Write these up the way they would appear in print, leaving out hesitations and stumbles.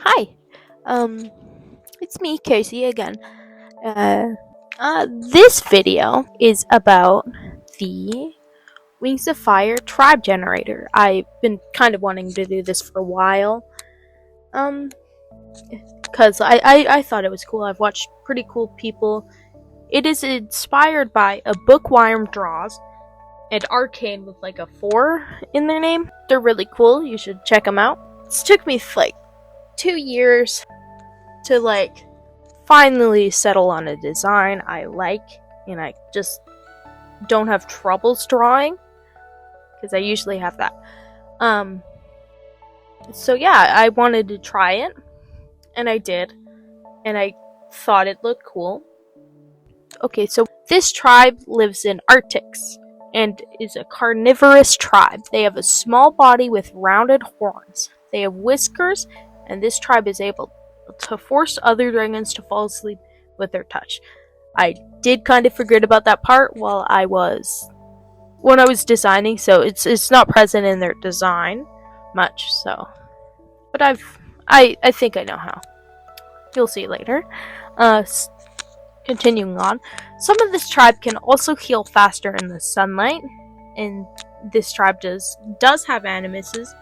Hi, it's me, Casey, again. Uh, this video is about the Wings of Fire tribe generator. I've been kind of wanting to do this for a while, because I thought it was cool. I've watched pretty cool people. It is inspired by a bookworm draws and Arcane with like a 4 in their name. They're really cool. You should check them out. It took me like 2 years to finally settle on a design I like and I just don't have troubles drawing, because I usually have that. So yeah, I wanted to try it, and I did, and I thought it looked cool. Okay, so this tribe lives in Arctics and is a carnivorous tribe. They have a small body with rounded horns. They have whiskers, and this tribe is able to force other dragons to fall asleep with their touch. I did kind of forget about that part when I was designing, so it's not present in their design much. So, but I think I know how. You'll see later. Continuing on, some of this tribe can also heal faster in the sunlight, and this tribe does have animuses.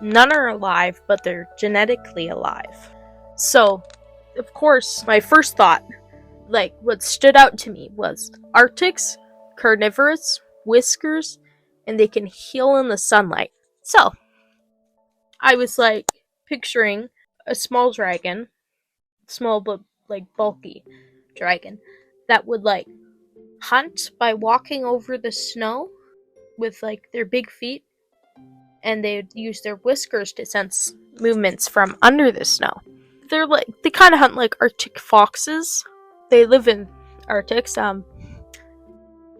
None are alive, but they're genetically alive. So, of course, my first thought, what stood out to me was Arctics, carnivorous, whiskers, and they can heal in the sunlight. So, I was picturing a small dragon, small but bulky dragon, that would hunt by walking over the snow with their big feet, and they'd use their whiskers to sense movements from under the snow. They kind of hunt like Arctic foxes. They live in Arctics.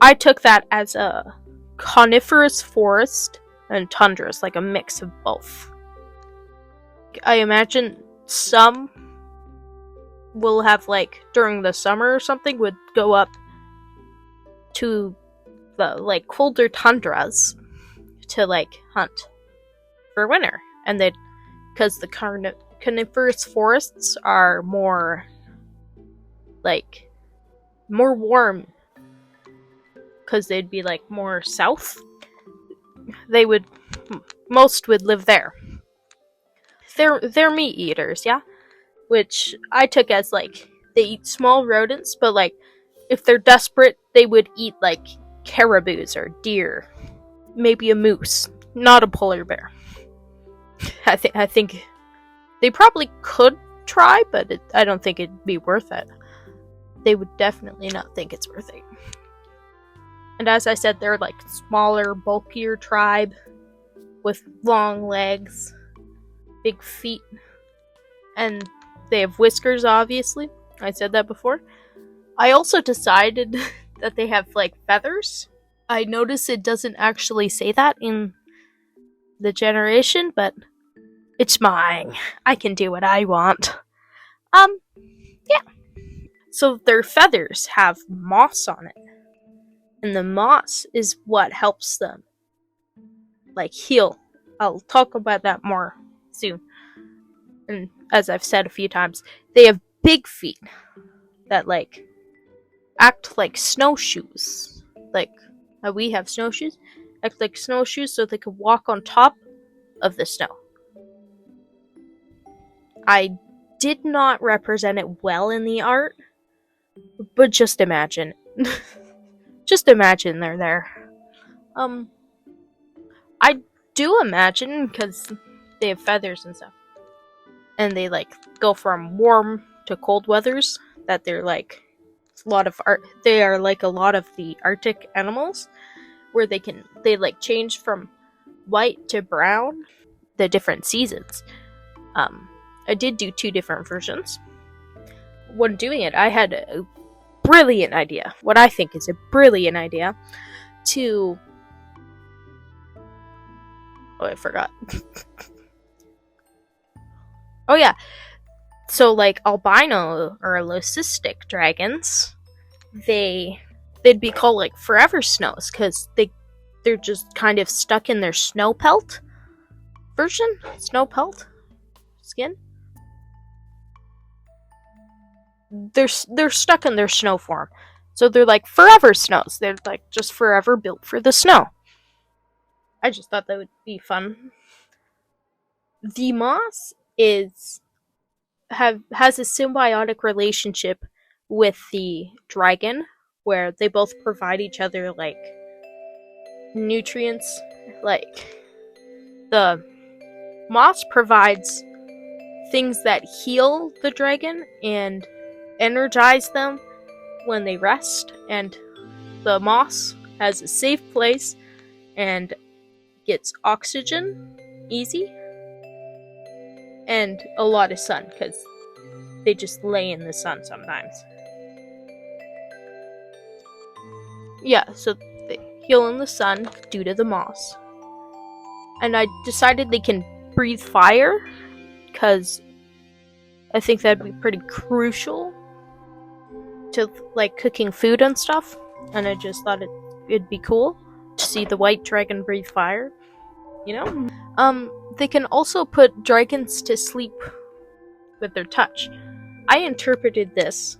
I took that as a coniferous forest and tundras, like a mix of both. I imagine some will have during the summer or something would go up to the colder tundras to hunt for winter, and they because the coniferous forests are more warm, because they'd be more south. Most would live there. They're meat eaters, yeah, which I took as they eat small rodents, but if they're desperate, they would eat caribous or deer, maybe a moose, not a polar bear. I think they probably could try, but I don't think it'd be worth it. They would definitely not think it's worth it. And as I said, they're smaller, bulkier tribe with long legs, big feet, and they have whiskers, obviously. I said that before. I also decided that they have feathers. I notice it doesn't actually say that in the generation, but it's mine. I can do what I want. Yeah. So their feathers have moss on it, and the moss is what helps them heal. I'll talk about that more soon. And as I've said a few times, they have big feet that act like snowshoes. We have snowshoes, act like snowshoes so they can walk on top of the snow. I did not represent it well in the art, but just imagine. Just imagine they're there. I do imagine, because they have feathers and stuff, and they go from warm to cold weathers, that they're they are a lot of the Arctic animals, where they change from white to brown the different seasons. I did do 2 different versions. When doing it, I had a brilliant idea, what I think is a brilliant idea, to... Oh, I forgot. Oh yeah, so albino or leucistic dragons, they'd be called forever snows, because they're just kind of stuck in their snow pelt skin. they're stuck in their snow form. So they're like forever snows. They're like just forever built for the snow. I just thought that would be fun. The moss has a symbiotic relationship with the dragon, where they both provide each other like nutrients. Like the moss provides things that heal the dragon and energize them when they rest, and the moss has a safe place and gets oxygen easy and a lot of sun because they just lay in the sun sometimes. Yeah, so they heal in the sun due to the moss. And I decided they can breathe fire because I think that'd be pretty crucial to like cooking food and stuff. And I just thought it'd be cool to see the white dragon breathe fire. You know? They can also put dragons to sleep with their touch. I interpreted this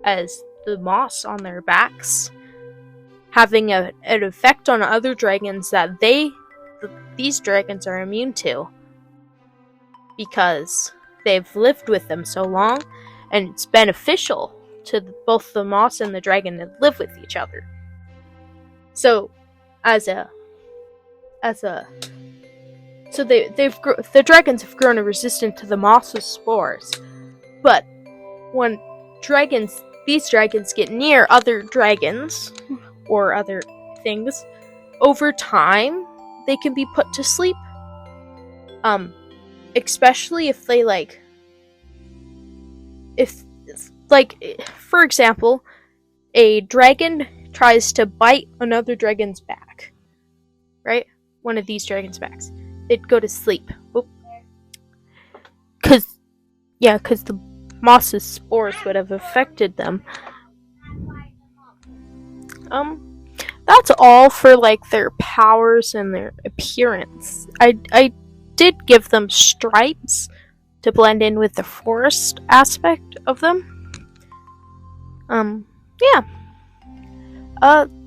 as the moss on their backs having an effect on other dragons that these dragons are immune to because they've lived with them so long, and it's beneficial to both the moss and the dragon to live with each other. So, the dragons have grown resistant to the moss's spores, but when these dragons get near other dragons or other things, over time they can be put to sleep. Especially if they for example, a dragon tries to bite another dragon's back, right? One of these dragons' backs. They'd go to sleep. Because the moss's spores would have affected them. That's all for their powers and their appearance. I did give them stripes to blend in with the forest aspect of them.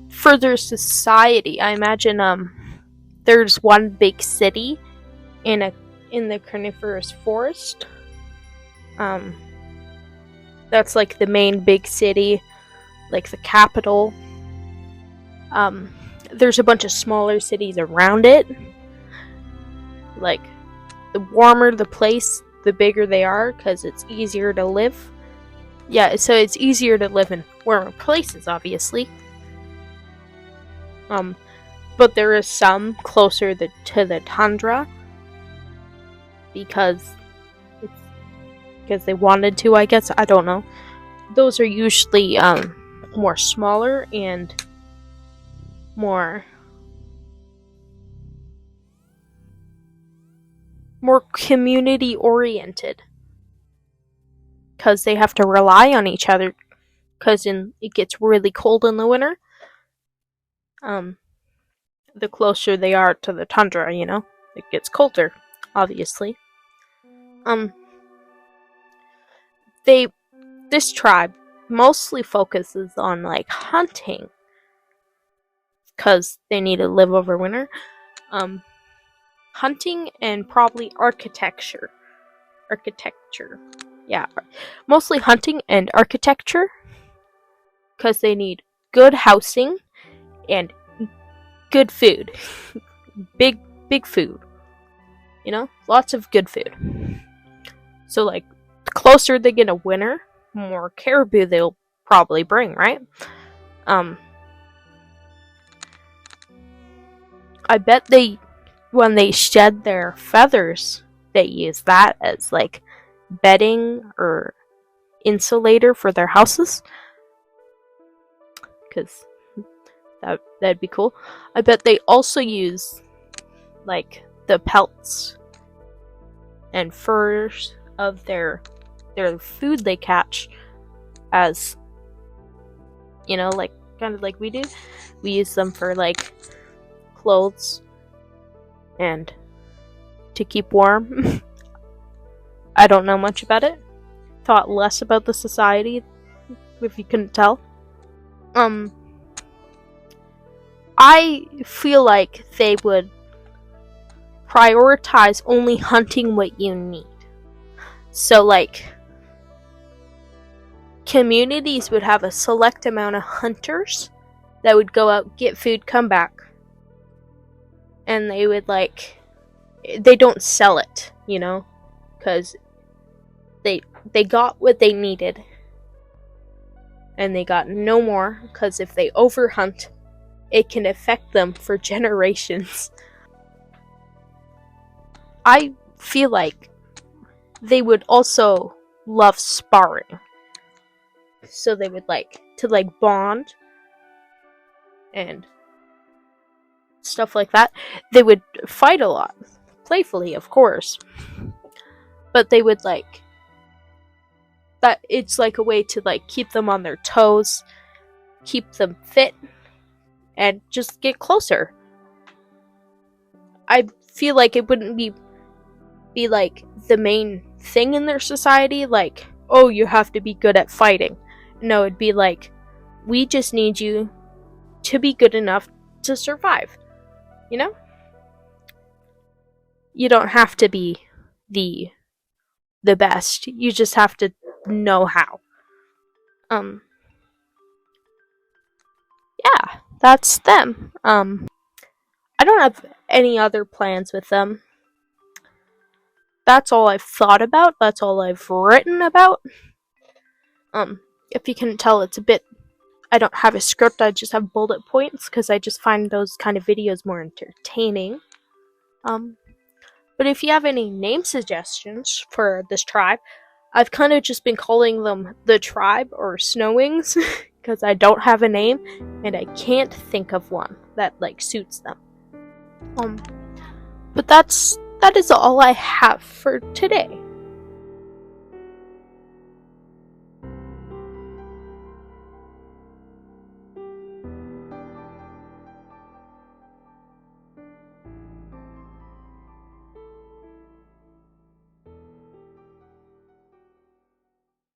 For their society, I imagine there's one big city in the coniferous forest. That's the main big city, the capital. There's a bunch of smaller cities around it. The warmer the place, the bigger they are, because it's easier to live. Yeah, so it's easier to live in warmer places, obviously. But there is some closer to the tundra because they wanted to, I guess. I don't know. Those are usually more smaller and more community oriented, because they have to rely on each other, because it gets really cold in the winter. The closer they are to the tundra, it gets colder, obviously. This tribe mostly focuses on hunting, because they need to live over winter. Hunting and probably architecture. Yeah, mostly hunting and architecture, because they need good housing and good food. big food. Lots of good food. So the closer they get to winter, more caribou they'll probably bring, right? I bet when they shed their feathers, they use that as bedding or insulator for their houses, because that'd be cool. I bet they also use the pelts and furs of their food they catch as kind of like we do. We use them for clothes and to keep warm. I don't know much about it. thought less about the society, if you couldn't tell. I feel like they would prioritize only hunting what you need. So, like, communities would have a select amount of hunters that would go out, get food, come back. And they would, like, they don't sell it, you know? Because they got what they needed. And they got no more, because if they overhunt, it can affect them for generations. I feel like they would also love sparring. So they would like to like bond and stuff like that. They would fight a lot. Playfully, of course. But they would like that it's like a way to like keep them on their toes, keep them fit, and just get closer. I feel like it wouldn't be like the main thing in their society, like, oh, you have to be good at fighting. No, it'd be like, we just need you to be good enough to survive. You know? You don't have to be the best. You just have to know how. Yeah, that's them. I don't have any other plans with them. That's all I've thought about. That's all I've written about. If you can tell, it's a bit... I don't have a script, I just have bullet points, because I just find those kind of videos more entertaining. But if you have any name suggestions for this tribe, I've kind of just been calling them the tribe, or Snow Wings, because I don't have a name, and I can't think of one that, like, suits them. But that is all I have for today.